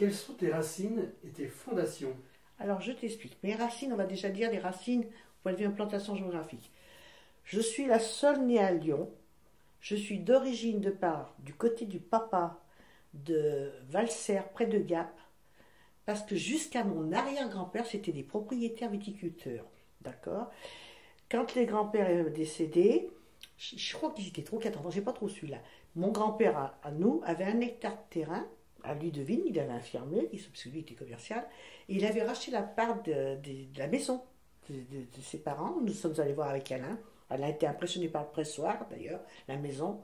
Quelles sont tes racines et tes fondations? Alors, je t'explique. Mes racines, on va déjà dire les racines au point de vue implantation géographique. Je suis la seule née à Lyon. Je suis d'origine de part du côté du papa de Valserres, près de Gap, parce que jusqu'à mon arrière-grand-père, c'était des propriétaires viticulteurs. D'accord? Quand les grands-pères est décédé, je crois qu'ils étaient trop 4 ans, j'ai pas trop su là. Mon grand-père à nous avait 1 hectare de terrain à lui de vigne, il avait un fermier, parce que lui était commercial, et il avait racheté la part de la maison de ses parents. Nous sommes allés voir avec Alain. Alain était impressionné par le pressoir d'ailleurs, la maison.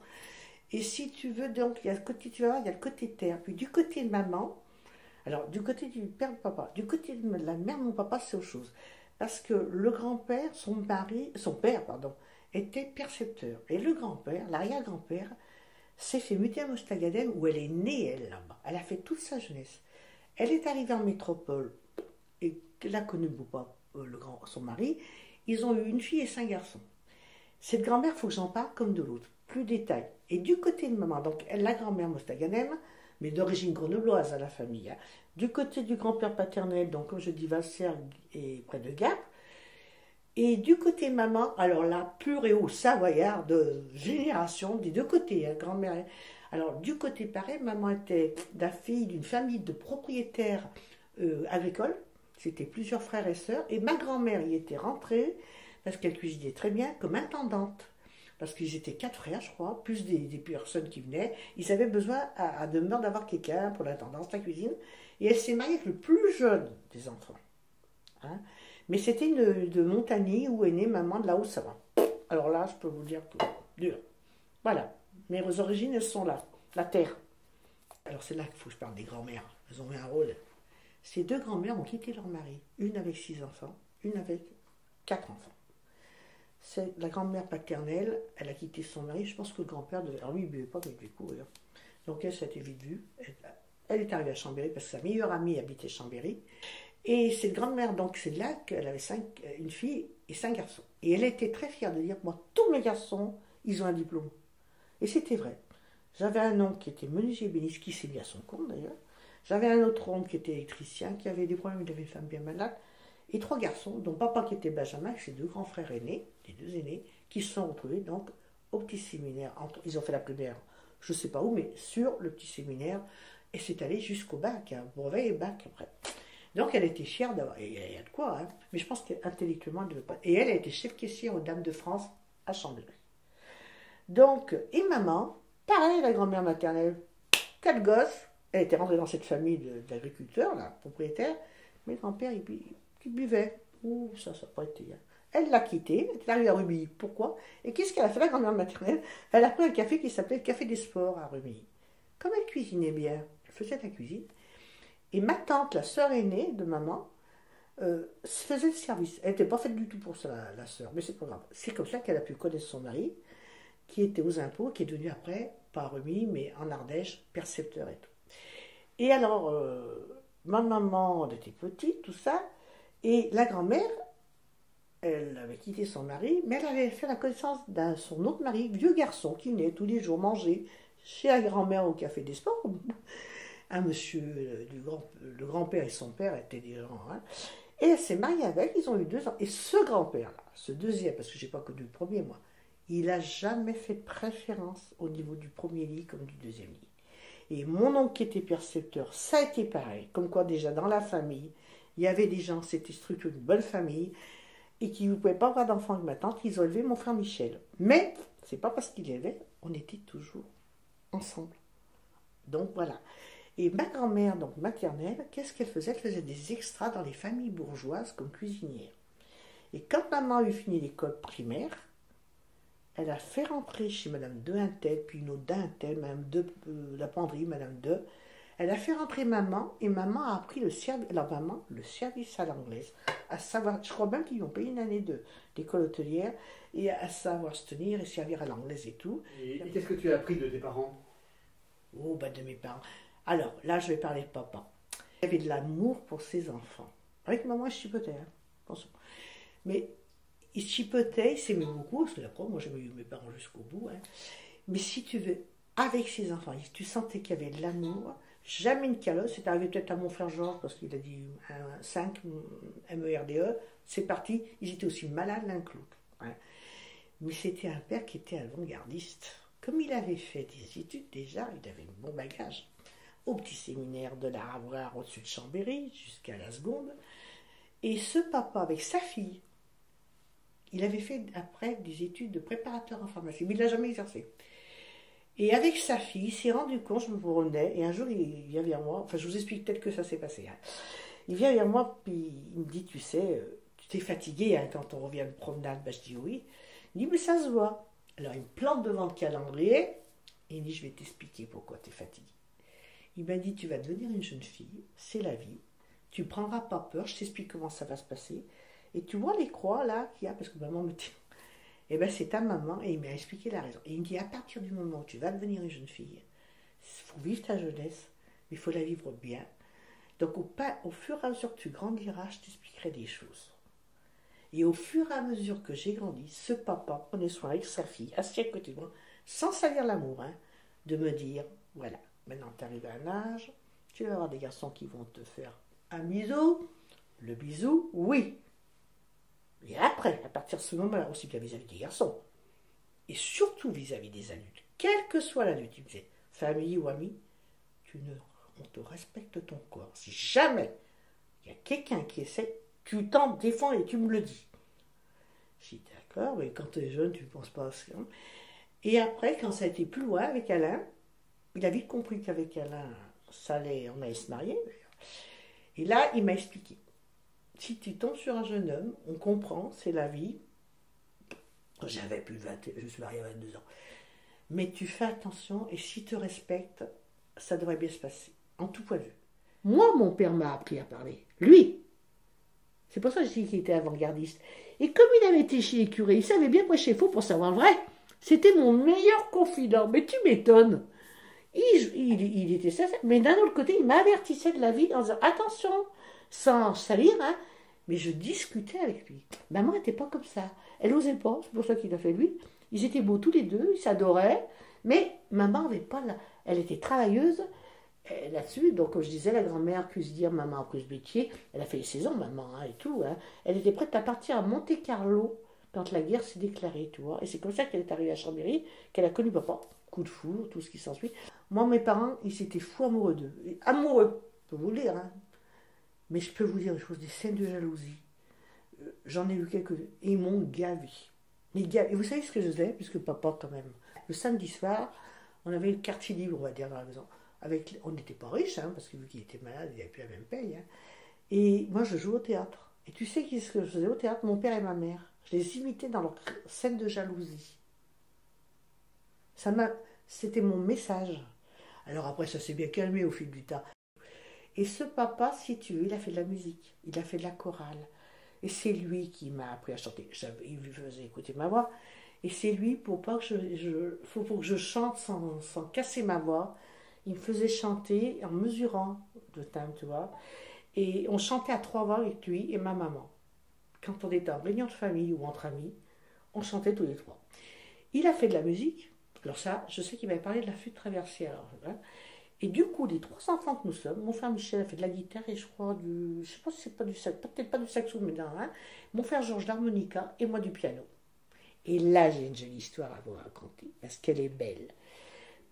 Et si tu veux, donc, il y a le côté, tu vas voir, il y a le côté terre. Puis du côté de maman, alors du côté du père de papa, du côté de la mère de mon papa, c'est autre chose. Parce que le grand-père, son père, pardon, était percepteur. Et le grand-père, l'arrière-grand-père, s'est fait muter à Mostaganem où elle est née, elle, là-bas. Elle a fait toute sa jeunesse. Elle est arrivée en métropole et elle a connu son mari. Ils ont eu une fille et 5 garçons. Cette grand-mère, il faut que j'en parle comme de l'autre. Plus de détails. Et du côté de maman, donc la grand-mère Mostaganem, mais d'origine grenobloise à la famille. Hein. Du côté du grand-père paternel, donc comme je dis, Valserres et près de Gap. Et du côté maman, alors là, pur et haut savoyard de génération, des deux côtés, hein, grand-mère. Alors du côté pareil, maman était la fille d'une famille de propriétaires agricoles. C'était plusieurs frères et sœurs. Et ma grand-mère y était rentrée, parce qu'elle cuisinait très bien, comme intendante. Parce qu'ils étaient 4 frères, je crois, plus des personnes qui venaient. Ils avaient besoin à demeure d'avoir quelqu'un pour l'intendance, la cuisine. Et elle s'est mariée avec le plus jeune des enfants. Hein. Mais c'était de Montagny où est née maman de la Haute-Savoie. Alors là, je peux vous dire que dur. Voilà. Mes origines, elles sont là. La terre. Alors c'est là qu'il faut que je parle des grand-mères. Elles ont eu un rôle. Ces 2 grand-mères ont quitté leur mari. Une avec 6 enfants, une avec 4 enfants. C'est la grand-mère paternelle, elle a quitté son mari. Je pense que le grand-père devait. Alors lui, il ne buvait pas, mais du coup, d'ailleurs. Donc elle, ça a été vite vu. Elle est arrivée à Chambéry parce que sa meilleure amie habitait Chambéry. Et cette grand-mère, donc c'est là qu'elle avait une fille et 5 garçons. Et elle était très fière de dire, moi, tous mes garçons, ils ont un diplôme. Et c'était vrai. J'avais un oncle qui était menuisier ébéniste, qui s'est mis à son compte d'ailleurs. J'avais un autre oncle qui était électricien, qui avait des problèmes, il avait une femme bien malade. Et 3 garçons, dont papa qui était Benjamin, et ses 2 grands frères aînés, les 2 aînés, qui se sont retrouvés donc au petit séminaire. Ils ont fait la primaire, je ne sais pas où, mais sur le petit séminaire. Et c'est allé jusqu'au bac, hein, brevet et bac après. Donc elle était fière d'avoir. Il y a de quoi, hein. Mais je pense qu'intellectuellement, elle ne devait pas. Et elle a été chef caissière aux Dames de France à Chambéry. Donc, et maman, pareil, la grand-mère maternelle, 4 gosses. Elle était rentrée dans cette famille d'agriculteurs, là, propriétaires. Mais le grand-père, il buvait. Ouh, ça n'a pas été. Hein. Elle l'a quitté, elle est arrivée à Rumilly. Pourquoi? Et qu'est-ce qu'elle a fait, la grand-mère maternelle? Elle a pris un café qui s'appelait le Café des Sports à Rumilly. Comme elle cuisinait bien, elle faisait la cuisine. Et ma tante, la sœur aînée de maman, faisait le service. Elle n'était pas faite du tout pour ça, la sœur, mais c'est pas grave. C'est comme ça qu'elle a pu connaître son mari, qui était aux impôts, qui est devenu après, pas Rumilly, mais en Ardèche, percepteur et tout. Et alors, ma maman, elle était petite, tout ça, et la grand-mère, elle avait quitté son mari, mais elle avait fait la connaissance de son autre mari, vieux garçon, qui venait tous les jours manger chez la grand-mère au Café des Sports. Un monsieur, le grand-père et son père étaient des gens. Hein. Et elle s'est mariée avec, ils ont eu 2 ans. Et ce grand-père-là, ce deuxième, parce que je n'ai pas connu le premier, moi, il n'a jamais fait de préférence au niveau du premier lit comme du deuxième lit. Et mon oncle qui était percepteur, ça a été pareil. Comme quoi, déjà, dans la famille, il y avait des gens, c'était structuré une bonne famille, et qui ne pouvaient pas avoir d'enfants avec ma tante, ils ont élevé mon frère Michel. Mais, c'est pas parce qu'il élevait, on était toujours ensemble. Donc, voilà. Et ma grand-mère, donc maternelle, qu'est-ce qu'elle faisait? Elle faisait des extras dans les familles bourgeoises comme cuisinière. Et quand maman a eu fini l'école primaire, elle a fait rentrer chez Madame de Intel, puis une autre d'Intel, Madame de la penderie, Madame de. Elle a fait rentrer maman, et maman a appris le service. Alors maman, le service à l'anglaise, à savoir, je crois même qu'ils ont payé une année d'école hôtelière, et à savoir se tenir et servir à l'anglaise et tout. Et qu'est-ce que tu as appris de tes parents? Oh, bah de mes parents. Alors, là, je vais parler de papa. Il avait de l'amour pour ses enfants. Avec maman, il chipotait. Hein. Attention. Mais il chipotait, il s'aimait beaucoup, parce que la moi, j'ai eu mes parents jusqu'au bout. Hein. Mais si tu veux, avec ses enfants, tu sentais qu'il y avait de l'amour. jamais une calotte. C'est arrivé peut-être à mon frère Georges parce qu'il a dit un 5 MERDE. C'est parti. Ils étaient aussi malades l'un que l'autre. Ouais. Mais c'était un père qui était avant-gardiste. Comme il avait fait des études déjà, il avait un bon bagage. Au petit séminaire de la Havre au-dessus de Chambéry, jusqu'à la seconde. Et ce papa, avec sa fille, il avait fait après des études de préparateur en pharmacie, mais il ne l'a jamais exercé. Et avec sa fille, il s'est rendu compte, je me promenais, et un jour il vient vers moi, enfin je vous explique peut-être que ça s'est passé. Hein. Il vient vers moi, puis il me dit, tu sais, tu t'es fatigué hein, quand on revient de promenade. Ben, je dis oui. Il dit, mais ça se voit. Alors il me plante devant le calendrier, et il me dit, je vais t'expliquer pourquoi tu es fatigué. Il m'a dit, tu vas devenir une jeune fille, c'est la vie, tu ne prendras pas peur, je t'explique comment ça va se passer. Et tu vois les croix là qu'il y a, parce que maman me dit, eh bien c'est ta maman, et il m'a expliqué la raison. Et il me dit, à partir du moment où tu vas devenir une jeune fille, il faut vivre ta jeunesse, mais il faut la vivre bien. Donc au fur et à mesure que tu grandiras, je t'expliquerai des choses. Et au fur et à mesure que j'ai grandi, ce papa prenait soin avec sa fille, assis à côté de moi, sans salir l'amour, hein, de me dire, voilà, maintenant tu arrives à un âge, tu vas avoir des garçons qui vont te faire un bisou, le bisou, oui. Et après, à partir de ce moment-là, aussi bien vis-à-vis des garçons, et surtout vis-à-vis des adultes, quel que soit l'adulte, il me disait, famille ou ami, on te respecte ton corps. Si jamais il y a quelqu'un qui essaie, tu t'en défends et tu me le dis. J'ai dit d'accord, mais quand tu es jeune, tu ne penses pas à ça. Et après, quand ça a été plus loin avec Alain, il a vite compris qu'avec Alain, on allait se marier. Et là, il m'a expliqué. Si tu tombes sur un jeune homme, on comprend, c'est la vie. J'avais plus de 20, je suis marié à 22 ans. Mais tu fais attention et s'il te respecte, ça devrait bien se passer, en tout point de vue. Moi, mon père m'a appris à parler. Lui. C'est pour ça que je dis qu'il était avant-gardiste. Et comme il avait été chez les curés, il savait bien prêcher faux pour savoir vrai. C'était mon meilleur confident. Mais tu m'étonnes. Il était sincère. Mais d'un autre côté, il m'avertissait de la vie en disant attention, sans salir, hein. Mais je discutais avec lui. Maman n'était pas comme ça. Elle n'osait pas, c'est pour ça qu'il a fait lui. Ils étaient beaux tous les deux, ils s'adoraient. Mais maman n'avait pas elle était travailleuse là-dessus. Donc, comme je disais, la grand-mère cuisinière, maman cause métier, elle a fait les saisons, maman, hein, et tout. Hein. Elle était prête à partir à Monte-Carlo quand la guerre s'est déclarée, tu vois. Et c'est comme ça qu'elle est arrivée à Chambéry, qu'elle a connu papa. Coup de foudre, tout ce qui s'ensuit. Moi, mes parents, ils s'étaient fous amoureux d'eux. Amoureux, je peux vous le dire. Hein. Mais je peux vous dire des choses, des scènes de jalousie. J'en ai eu quelques-unes. Et ils m'ont gavé. Mais gavé. Et vous savez ce que je faisais, puisque papa, quand même. Le samedi soir, on avait le quartier libre, on va dire, dans la maison. On n'était pas riches, hein, parce que vu qu'il était malade, il n'avait plus la même paye. Hein. Et moi, je jouais au théâtre. Et tu sais ce que je faisais au théâtre? Mon père et ma mère. Je les imitais dans leurs scènes de jalousie. C'était mon message. Alors après, ça s'est bien calmé au fil du temps. Et ce papa, si tu veux, il a fait de la musique, il a fait de la chorale. Et c'est lui qui m'a appris à chanter. Il lui faisait écouter ma voix. Et c'est lui, pour que je chante sans casser ma voix, il me faisait chanter en mesurant le timbre, tu vois. Et on chantait à 3 voix avec lui et ma maman. Quand on était en réunion de famille ou entre amis, on chantait tous les 3. Il a fait de la musique. Alors ça, je sais qu'il m'avait parlé de la flûte traversière. Alors, hein. Et du coup, les 3 enfants que nous sommes, mon frère Michel a fait de la guitare et je crois je sais pas si c'est pas du saxo, peut-être pas du saxo, mais non, hein. Mon frère Georges d'harmonica et moi du piano. Et là, j'ai une jolie histoire à vous raconter, parce qu'elle est belle.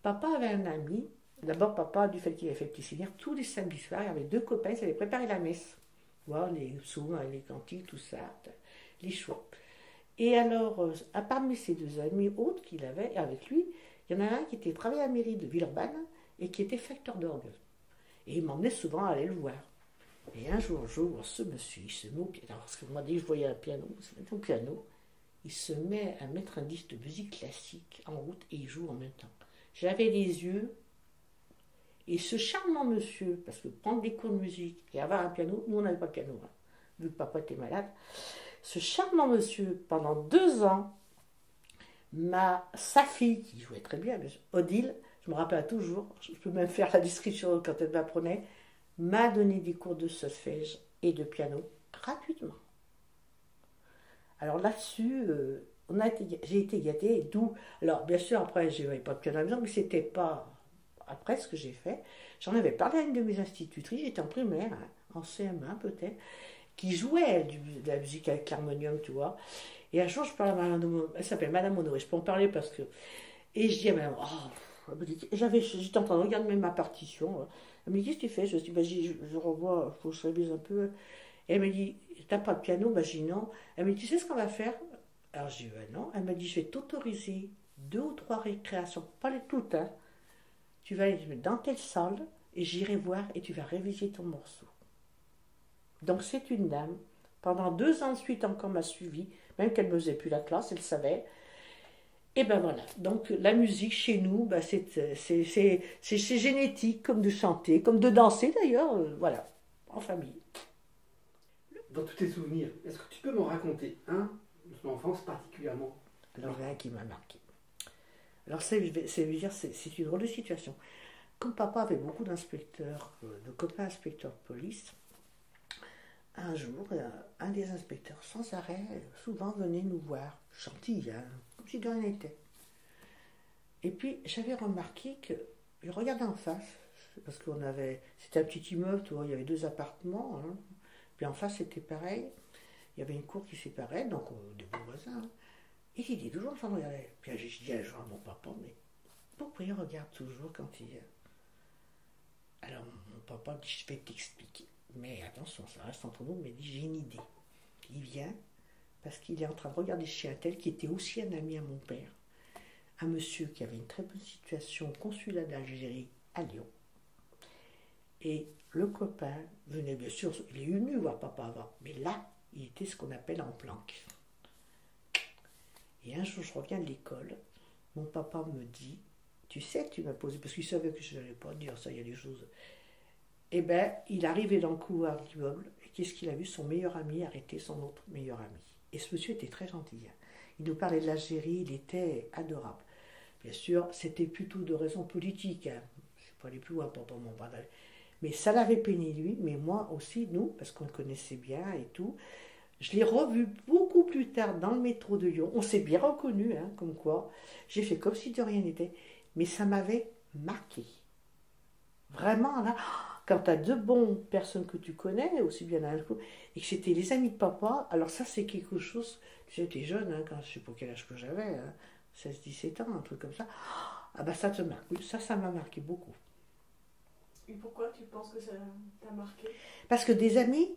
Papa avait un ami, d'abord papa, du fait qu'il avait fait petit séminaire, tous les samedis soirs, il y avait 2 copains, ils avaient préparé la messe. Voilà, les psaumes, les cantiques, tout ça, les choix. Et alors, à parmi ces 2 amis autres qu'il avait avec lui, il y en a un qui était travaillé à la mairie de Villeurbanne et qui était facteur d'orgue. Et il m'emmenait souvent à aller le voir. Et un jour, ce monsieur, il se met au piano. Parce que moi, dès que je voyais un piano, il se met au piano, il se met à mettre un disque de musique classique en route et il joue en même temps. J'avais les yeux. Et ce charmant monsieur, parce que prendre des cours de musique et avoir un piano, nous on n'avait pas de piano, hein, vu que papa était malade, ce charmant monsieur, pendant 2 ans, sa fille, qui jouait très bien, Odile, je me rappelle toujours, je peux même faire la description quand elle m'apprenait, m'a donné des cours de solfège et de piano gratuitement. Alors là-dessus, j'ai été gâtée, d'où, alors bien sûr après je n'avais pas de piano à la maison, mais c'était pas après ce que j'ai fait, J'en avais parlé à une de mes institutrices, j'étais en primaire, hein, en CM1 peut-être, qui jouait de la musique avec l'harmonium, tu vois. Et un jour, je parle à Madame, elle s'appelle Madame Honoré, je peux en parler parce que... Et je dis à Madame, oh, j'étais en train de regarder ma partition. Elle me dit, qu'est-ce que tu fais? Je dis, bah, je revois, il faut que je révise un peu. Et elle me dit, t'as pas de piano? Bah, je dis non. Elle me dit, tu sais ce qu'on va faire? Alors je dis, bah, non. Elle m'a dit, je vais t'autoriser 2 ou 3 récréations, pas les toutes, hein. Tu vas aller dans telle salle et j'irai voir et tu vas réviser ton morceau. Donc c'est une dame, pendant 2 ans de suite encore m'a suivi, même qu'elle ne me faisait plus la classe, elle savait. Et ben voilà, donc la musique chez nous, ben c'est génétique, comme de chanter, comme de danser d'ailleurs, voilà, en famille. Dans tous tes souvenirs, est-ce que tu peux m'en raconter un de ton enfance particulièrement? Alors il y en a un qui m'a marqué. Alors c'est une drôle de situation. Comme papa avait beaucoup d'inspecteurs, de copains inspecteurs de police, un jour, un des inspecteurs, sans arrêt, souvent venait nous voir, gentil, hein, comme si de rien n'était. Et puis, j'avais remarqué qu'il regardait en face, parce c'était un petit immeuble, tu vois, il y avait 2 appartements, hein, puis en face, c'était pareil, il y avait une cour qui séparait, donc des bons voisins, hein. Et il était toujours en train de regarder. Puis j'ai dit un jour à mon papa, mais pourquoi il regarde toujours quand il... Alors, mon papa dit, je vais t'expliquer. Mais attention, ça reste entre nous, mais il dit, j'ai une idée. Il vient parce qu'il est en train de regarder chez un tel qui était aussi un ami à mon père. Un monsieur qui avait une très bonne situation au consulat d'Algérie à Lyon. Et le copain venait, bien sûr, il est venu voir papa avant, mais là, il était ce qu'on appelle en planque. Et un jour, je reviens de l'école, mon papa me dit, tu sais, tu m'as posé, parce qu'il savait que je n'allais pas dire ça, il y a des choses... Eh bien, il arrivait dans le couloir de l'immeuble, et qu'est-ce qu'il a vu? Son meilleur ami arrêter son autre meilleur ami. Et ce monsieur était très gentil. Il nous parlait de l'Algérie, il était adorable. Bien sûr, c'était plutôt de raisons politiques. Hein. Je ne suis pas allé plus loin pour mon bras. Mais ça l'avait peiné lui, mais moi aussi, nous, parce qu'on le connaissait bien et tout. Je l'ai revu beaucoup plus tard dans le métro de Lyon. On s'est bien reconnus, hein, comme quoi. J'ai fait comme si de rien n'était. Mais ça m'avait marqué. Vraiment, là... Quand tu as 2 bonnes personnes que tu connais, aussi bien d'un coup, et que c'était les amis de papa, alors ça c'est quelque chose, tu sais, j'étais jeune, hein, quand je ne sais pas quel âge que j'avais, hein, 16-17 ans, un truc comme ça, ah bah ça te marque, oui, ça m'a marqué beaucoup. Et pourquoi tu penses que ça t'a marqué? Parce que des amis,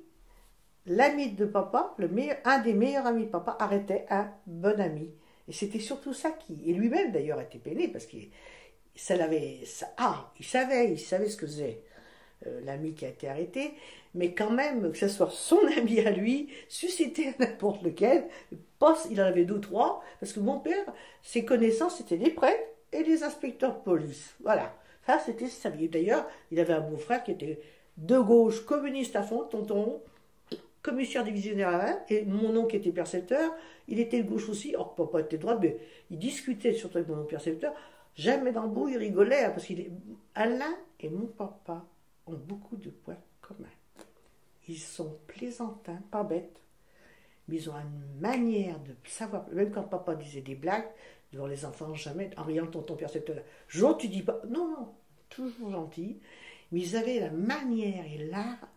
l'ami de papa, un des meilleurs amis de papa, arrêtait un bon ami. Et c'était surtout ça et lui-même d'ailleurs était peiné, parce qu'il il savait ce que faisait. L'ami qui a été arrêté, mais quand même, que ce soit son ami à lui, suscité à n'importe lequel, il en avait 2 ou 3, parce que mon père, ses connaissances, c'était les prêtres et les inspecteurs de police. Voilà, ça c'était sa vie. D'ailleurs, il avait un beau-frère qui était de gauche, communiste à fond, tonton, commissaire divisionnaire à 1, et mon oncle qui était percepteur, il était de gauche aussi, or papa était de droite, mais il discutait surtout avec mon oncle percepteur, jamais dans le bout, il rigolait, hein, parce Alain et mon papa ont beaucoup de points communs. Ils sont plaisantins, pas bêtes, mais ils ont une manière de savoir, même quand papa disait des blagues, devant les enfants, jamais, en riant tonton percepteur, genre tu dis pas, non, toujours gentil, mais ils avaient la manière et l'art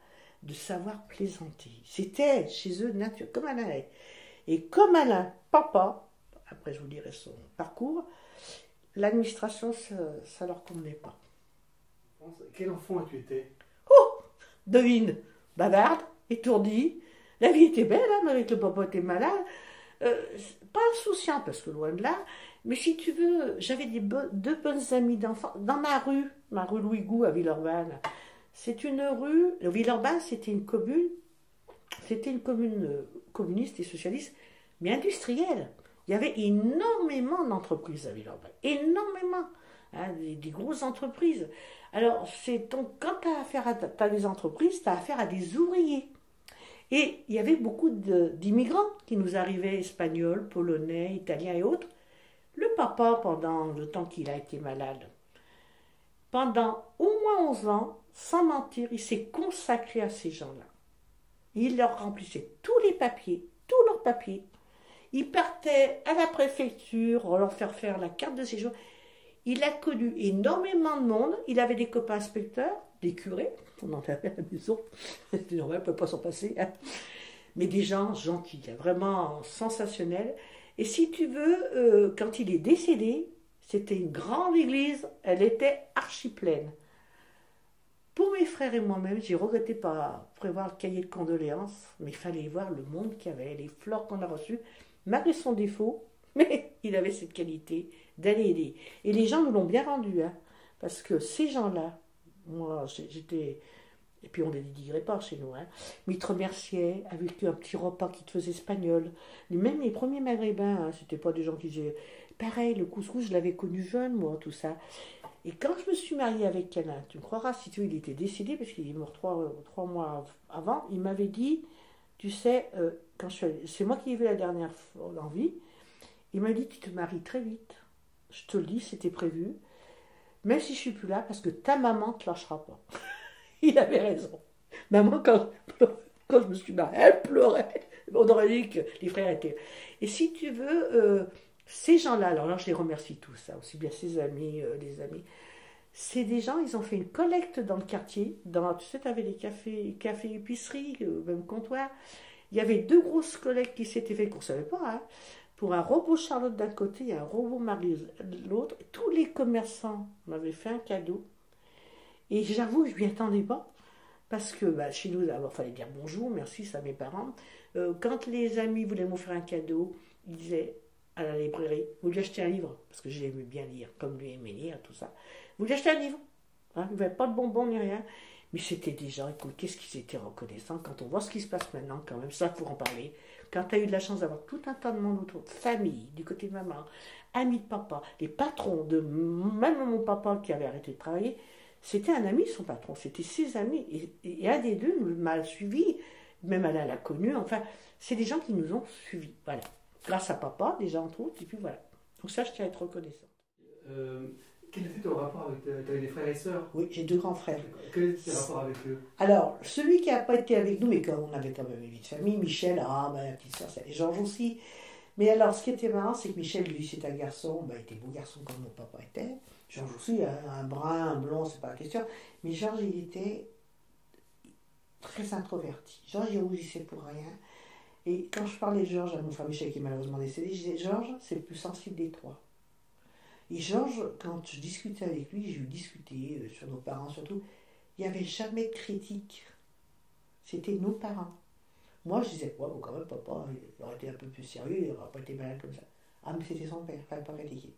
de savoir plaisanter. C'était chez eux nature, comme Alain. Et comme Alain, papa, après je vous dirai son parcours, l'administration, ça leur convenait pas. Quel enfant as-tu été? Oh, devine, bavarde, étourdie. La vie était belle, hein, avec le papa était malade. Pas insouciant, parce que loin de là. Mais si tu veux, j'avais 2 bonnes amies d'enfants. Dans ma rue Louis Gou à Villeurbanne. C'est une rue... Villeurbanne, c'était une commune communiste et socialiste, mais industrielle. Il y avait énormément d'entreprises à Villeurbanne. Énormément. Hein, des grosses entreprises. Alors, quand tu as affaire à des entreprises, tu as affaire à des ouvriers. Et il y avait beaucoup d'immigrants qui nous arrivaient, espagnols, polonais, italiens et autres. Le papa, pendant le temps qu'il a été malade, pendant au moins 11 ans, sans mentir, il s'est consacré à ces gens-là. Il leur remplissait tous leurs papiers. Il partait à la préfecture, leur faire la carte de séjour. Il a connu énormément de monde. Il avait des copains inspecteurs, des curés, on en avait à la maison. C'était normal, on ne peut pas s'en passer. Hein. Mais des gens gentils, vraiment sensationnels. Et si tu veux, quand il est décédé, c'était une grande église, elle était archi pleine. Pour mes frères et moi-même, j'ai regretté pas prévoir le cahier de condoléances, mais il fallait voir le monde qu'il y avait, les fleurs qu'on a reçues, malgré son défaut, mais il avait cette qualité d'aller aider. Et les gens nous l'ont bien rendu, hein, parce que ces gens-là, moi j'étais... Et puis on ne les dédigrait pas chez nous, hein, mais ils te remerciaient avec un petit repas qui te faisait espagnol. Même les premiers maghrébins, hein, c'était pas des gens qui disaient... Pareil, le couscous, je l'avais connu jeune, moi, tout ça. Et quand je me suis mariée avec Alain, tu me croiras, si tu veux, il était décédé, parce qu'il est mort trois mois avant, il m'avait dit, tu sais, c'est moi qui ai vu la dernière fois en vie, il m'a dit, tu te maries très vite. Je te le dis, c'était prévu. Même si je suis plus là, parce que ta maman ne te lâchera pas. Il avait raison. Maman, quand je me suis mariée, elle pleurait. On aurait dit que les frères étaient... Et si tu veux... ces gens-là, alors là je les remercie tous, ça, aussi bien ses amis, les amis, c'est des gens, ils ont fait une collecte dans le quartier, tu sais, tu avais des cafés épiceries, même comptoir, il y avait 2 grosses collectes qui s'étaient faites, qu'on ne savait pas, hein, pour un robot Charlotte d'un côté et un robot Marie de l'autre. Tous les commerçants m'avaient fait un cadeau, et j'avoue, je ne m'y attendais pas, parce que chez nous, d'abord, il fallait dire bonjour, merci, ça mes parents. Quand les amis voulaient m'offrir un cadeau, ils disaient à la librairie, vous lui achetez un livre, parce que j'aimais bien lire, comme lui aimait lire, tout ça. Vous lui achetez un livre, hein, il n'y avait pas de bonbons ni rien, mais c'était des gens, écoute, qu'est-ce qu'ils étaient reconnaissants quand on voit ce qui se passe maintenant, quand même, ça pour en parler. Quand tu as eu de la chance d'avoir tout un tas de monde autour, famille, du côté de maman, amis de papa, les patrons de même mon papa qui avait arrêté de travailler, c'était un ami son patron, c'était ses amis, et un des deux m'a suivi, même elle l'a connu, enfin, c'est des gens qui nous ont suivis, voilà. Grâce à papa, déjà entre autres, et puis voilà. Donc ça, je tiens à être reconnaissante. Quel était ton rapport avec... Tu avais des frères et sœurs? Oui, j'ai 2 grands frères. Quel était ton rapport avec eux? Alors, celui qui n'a pas été avec nous, mais comme on avait quand même une vie de famille, Michel, la petite sœur, et Georges aussi. Mais alors, ce qui était marrant, c'est que Michel, lui, c'est un garçon, il était beau garçon comme mon papa était. Georges aussi, un brun, un blond, c'est pas la question. Mais Georges, il était très introverti. Georges, il rougissait pour rien. Et quand je parlais de Georges à mon frère Michel qui est malheureusement décédé, je disais Georges, c'est le plus sensible des 3. Et Georges, quand je discutais avec lui, j'ai eu discuté sur nos parents surtout, il n'y avait jamais de critique. C'était nos parents. Moi, je disais, ouais, bon, quand même, papa, il aurait été un peu plus sérieux, il n'aurait pas été malade comme ça. Ah, mais c'était son père, il ne fallait pas critiquer.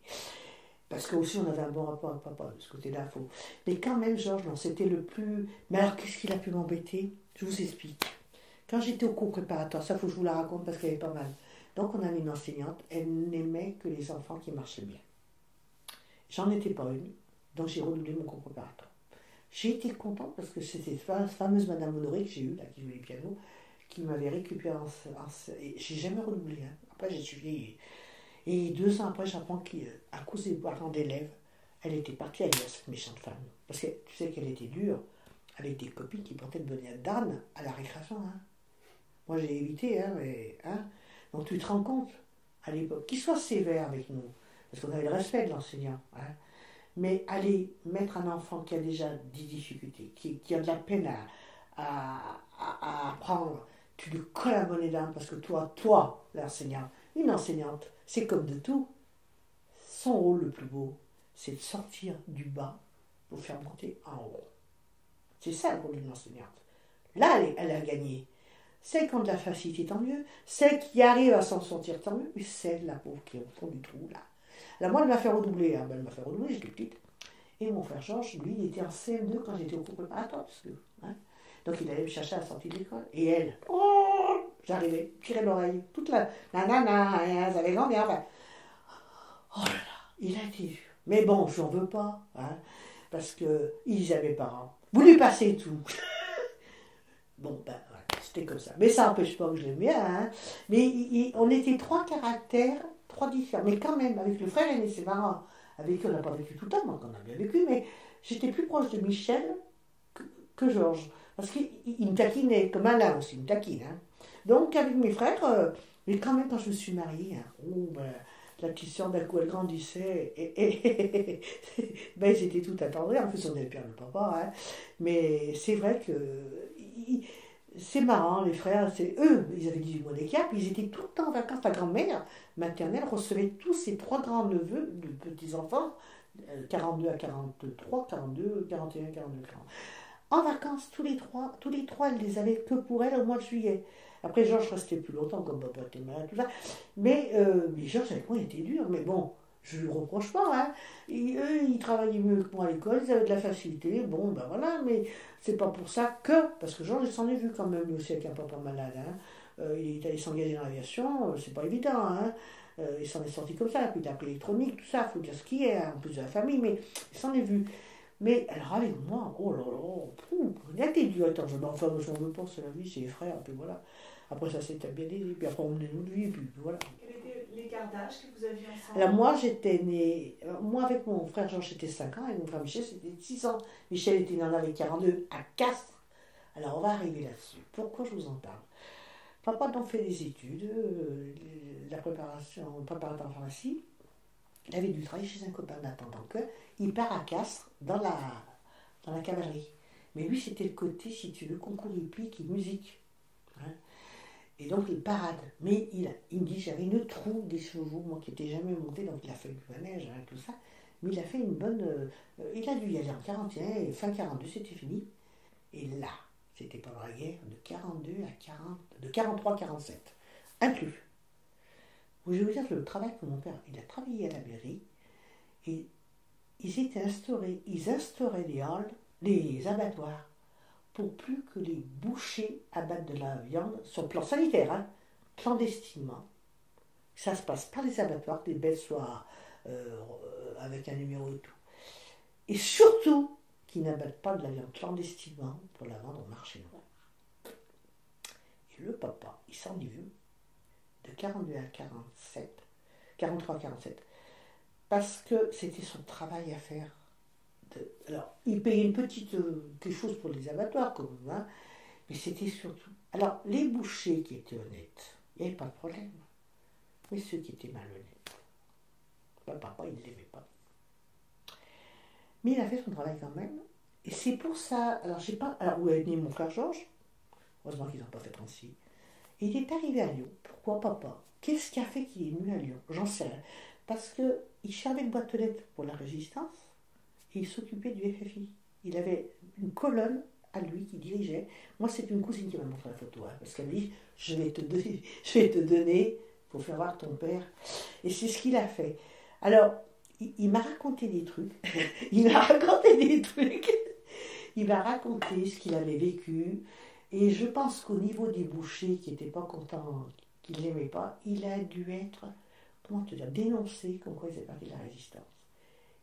Parce qu'aussi, on avait un bon rapport avec papa, de ce côté-là, faux. Mais quand même, Georges, non, c'était le plus... Mais alors, qu'est-ce qu'il a pu m'embêter? Je vous explique. Quand j'étais au cours préparatoire, ça faut que je vous la raconte parce qu'elle est pas mal. Donc on avait une enseignante, elle n'aimait que les enfants qui marchaient bien. J'en étais pas une, donc j'ai redoublé mon cours préparatoire. J'ai été contente parce que c'était cette fameuse Madame Honoré que j'ai eue, là, qui jouait le piano, qui m'avait récupéré et j'ai jamais redoublé. Hein. Après j'ai suivi. Et 2 ans après, j'apprends qu'à cause des parents d'élèves, elle était partie ailleurs, cette méchante femme. Parce que tu sais qu'elle était dure, avec des copines qui portaient le bonnet d'âne à la récréation. Hein. Moi, j'ai évité, hein, mais... Hein. Donc, tu te rends compte, à l'époque, qu'il soit sévère avec nous, parce qu'on avait le respect de l'enseignant, hein, mais aller mettre un enfant qui a déjà des difficultés, qui a de la peine à apprendre, tu lui colles la monnaie d'âne, parce que toi, l'enseignant, une enseignante, c'est comme de tout. Son rôle le plus beau, c'est de sortir du bas pour faire monter en haut. C'est ça le rôle d'une enseignante. Là, elle a gagné. Celle qui a de la facilité, tant mieux. Celle qui arrive à s'en sortir, tant mieux. Mais celle, la pauvre, qui est au fond du trou, là. Alors moi, elle m'a fait redoubler. Hein. Elle m'a fait redoubler, j'étais petite. Et mon frère Georges, lui, il était en CM2 quand j'étais au cours préparatoire. Hein. Donc il allait me chercher à la sortie de l'école. Et elle, oh, j'arrivais, tirais l'oreille. Toute la nanana, ça avait grand bien. Enfin, oh là là, il a été vu. Mais bon, je n'en veux pas. Hein, parce qu'ils avaient parents. Vous lui passez tout. Bon, ben, voilà, c'était comme ça. Mais ça n'empêche pas que je l'aime bien. Hein. Mais on était 3 caractères, 3 différents. Mais quand même, avec le frère aîné, c'est marrant. Avec qui on n'a pas vécu tout le temps, donc on a bien vécu. Mais j'étais plus proche de Michel que Georges. Parce qu'il me taquinait, comme Alain aussi, il me taquine. Hein. Donc, avec mes frères, mais quand même, quand je me suis mariée, hein, la petite sœur d'un coup elle grandissait ben ils étaient tout attendris, en plus on avait perdu le papa, hein. Mais c'est vrai que c'est marrant, les frères, c'est eux, ils avaient 18 mois d'écart, puis ils étaient tout le temps en vacances. La grand-mère maternelle recevait tous ses trois grands-neveux de petits-enfants, 42 à 43, 42, 41, 42, 40. En vacances, tous les trois, elle les avait que pour elle au mois de juillet. Après, Georges restait plus longtemps, comme papa était malade, tout ça. Mais Georges, avec moi, il était dur. Mais bon, je lui reproche pas, hein. Eux, ils travaillaient mieux que moi à l'école, ils avaient de la facilité. Bon, ben voilà, mais c'est pas pour ça que. Parce que Georges, il s'en est vu quand même, lui aussi, avec un papa malade, hein. Il est allé s'engager dans l'aviation, c'est pas évident, hein. Il s'en est sorti comme ça, puis il a appris l'électronique, tout ça, il faut dire ce qui est, hein, en plus de la famille, mais il s'en est vu. Mais alors avec moi, oh là là, il a été dur. Attends, je m'en veux pas, c'est la vie, c'est les frères, puis voilà. Après ça s'était bien aidé, puis après on menait notre vie, puis voilà. Quel était l'écart d'âge que vous aviez ensemble? Alors moi j'étais née, moi avec mon frère Georges j'étais 5 ans, avec mon frère Michel c'était 6 ans. Michel était né en avec 42 à Castres. Alors on va arriver là-dessus. Pourquoi je vous en parle? Papa donc fait des études, la préparation, préparateur en pharmacie. Il avait dû travailler chez un copain d'attendant que. Il part à Castres dans la cavalerie. Mais lui, c'était le côté, si tu veux, concours hippique et musique. Hein. Et donc, il parade. Mais il me dit, j'avais une troupe des chevaux, moi qui n'étais jamais monté, donc il a fait du manège, hein, tout ça. Mais il a fait une bonne. Il a dû y aller en 41, et fin 42, c'était fini. Et là, c'était pendant la guerre, de 42 à 40, de 43 à 47, inclus. Je vais vous dire le travail que mon père, il a travaillé à la mairie, et ils instauraient les halles, les abattoirs, pour plus que les bouchers abattent de la viande, sur le plan sanitaire, hein, clandestinement. Ça se passe par les abattoirs, que les bêtes soient avec un numéro et tout. Et surtout, qu'ils n'abattent pas de la viande clandestinement pour la vendre au marché noir. Et le papa, il s'en est vu de 42 à 47, 43 à 47, parce que c'était son travail à faire. Alors, il payait une petite quelque chose pour les abattoirs, comme hein, mais c'était surtout. Alors, les bouchers qui étaient honnêtes, il n'y avait pas de problème. Mais ceux qui étaient malhonnêtes, ben, papa, il ne l'aimait pas. Mais il a fait son travail quand même. Et c'est pour ça. Alors, j'ai pas. Alors, où est né mon frère Georges? Heureusement qu'ils n'ont pas fait 36. Il est arrivé à Lyon. Pourquoi papa? Qu'est-ce qui a fait qu'il est venu à Lyon? J'en sais rien. Parce qu'il servait de boîte aux lettres pour la Résistance et il s'occupait du FFI. Il avait une colonne à lui qui dirigeait. Moi, c'est une cousine qui m'a montré la photo. Hein, parce qu'elle m'a dit, je vais te donner pour faire voir ton père. Et c'est ce qu'il a fait. Alors, il m'a raconté des trucs. Il m'a raconté ce qu'il avait vécu. Et je pense qu'au niveau des bouchers qui n'étaient pas contents, qui ne l'aimaient pas, il a dû être, comment te dire, dénoncé comme quoi il faisait partie de la résistance.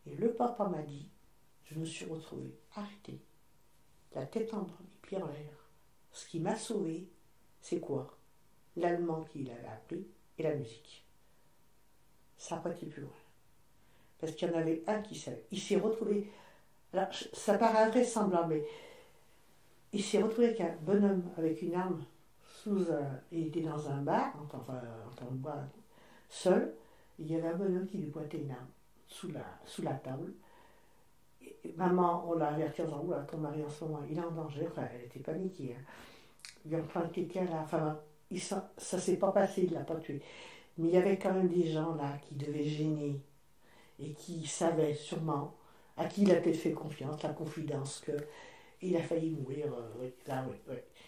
Et le papa m'a dit, je me suis retrouvée arrêtée, la tête en bas, les pieds en l'air. Ce qui m'a sauvée, c'est quoi? L'allemand qu'il avait appris et la musique. Ça n'a pas été plus loin. Parce qu'il y en avait un qui savait. Il s'est retrouvé, alors ça paraît invraisemblable, mais il s'est retrouvé avec un bonhomme avec une arme il était dans un bar, en train de boire seul. Il y avait un bonhomme qui lui pointait une arme sous la table. Et maman, on l'a averti en disant, ton mari en ce moment, il est en danger. Enfin, elle était paniquée. Hein. Il y a enfin quelqu'un là. Enfin, ça s'est pas passé, il ne l'a pas tué. Mais il y avait quand même des gens là qui devaient gêner et qui savaient sûrement, à qui il a peut-être fait confiance, la confidence que. Il a failli mourir, là, oui.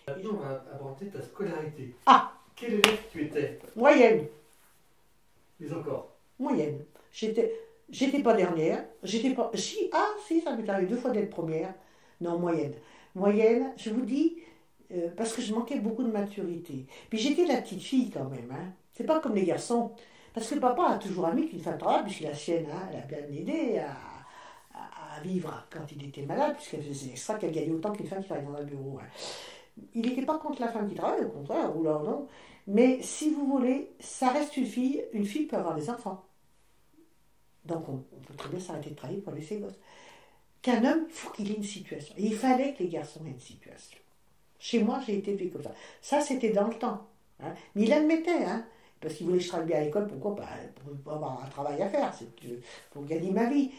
Maintenant, on va aborder ta scolarité. Ah! Quel élève tu étais? Moyenne. Mais encore? Moyenne. J'étais pas dernière. J'étais pas. Si, ça m'est arrivé 2 fois d'être première. Non, moyenne. Moyenne, je vous dis, parce que je manquais beaucoup de maturité. Puis j'étais la petite fille quand même. Hein. C'est pas comme les garçons. Parce que papa a toujours admis qu'une femme travaille, puisque la sienne, hein, elle a bien aidé à vivre quand il était malade, puisqu'elle faisait extra, qu'elle gagnait autant qu'une femme qui travaille dans un bureau. Hein. Il n'était pas contre la femme qui travaille, au contraire, ou là, non. Mais si vous voulez, ça reste une fille peut avoir des enfants. Donc on peut très bien s'arrêter de travailler pour laisser les gosses. Qu'un homme, il faut qu'il ait une situation. Et il fallait que les garçons aient une situation. Chez moi, j'ai été élevée comme ça. Ça, c'était dans le temps. Hein. Mais il admettait, hein. Parce qu'il voulait que je travaille bien à l'école, pourquoi pas? Pour avoir un travail à faire, c'est pour gagner ma vie.